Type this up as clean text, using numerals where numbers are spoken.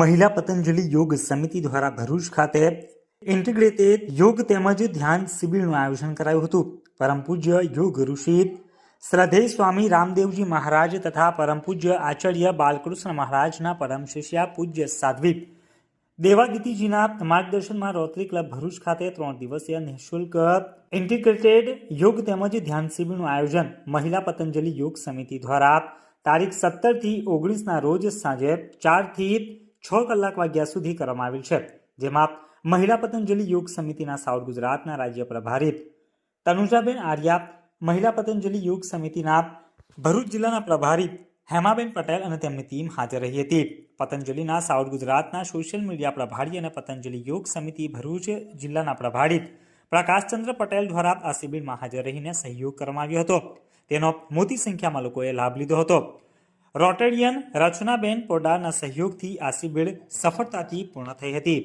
મહિલા પતંજલિ યોગ સમિતિ દ્વારા ભરૂચ ખાતે ઇન્ટિગ્રેટેડ યોગ તેમજ ધ્યાન શિબિરનું આયોજન કરાયું હતું. પરમ પૂજ્ય યોગ ઋષિ શ્રદ્ધેય સ્વામી રામદેવજી મહારાજ તથા પરમ પૂજ્ય આચાર્ય બાલકૃષ્ણ મહારાજના પરમ શિષ્ય પૂજ્ય સાધ્વી દેવાદિતિજીના માર્ગદર્શનમાં રોટરી ક્લબ ભરૂચ ખાતે 3 દિવસીય નિઃશુલ્ક ઇન્ટિગ્રેટેડ યોગ તેમજ ધ્યાન શિબિરનું આયોજન મહિલા પતંજલિ યોગ સમિતિ દ્વારા તારીખ 17 થી 19ના રોજ સાંજે 4 થી 6 કલાક વાગ્યા સુધી કરવામાં આવેલ છે. જેમાં મહિલા પતંજલિ યોગ સમિતિના સાઉથ ગુજરાતના રાજ્ય પ્રભારી તનુજાબેન આર્યા, મહિલા પતંજલિ યોગ સમિતિના ભરૂચ જિલ્લાના પ્રભારી હેમાબેન પટેલ અને તેમની ટીમ હાજર રહી હતી. પતંજલિના સાઉથ ગુજરાતના સોશિયલ મીડિયા પ્રભારી અને પતંજલિ યોગ સમિતિ ભરૂચ જિલ્લાના પ્રભારી પ્રકાશચંદ્ર પટેલ દ્વારા આ શિબિરમાં હાજર રહીને સહયોગ કરવામાં આવ્યો હતો. તેનો મોટી સંખ્યામાં લોકોએ લાભ લીધો હતો. રોટેરિયન રચનાબેન પોડારના સહયોગથી આ શિબિર સફળતાથી પૂર્ણ થઈ હતી.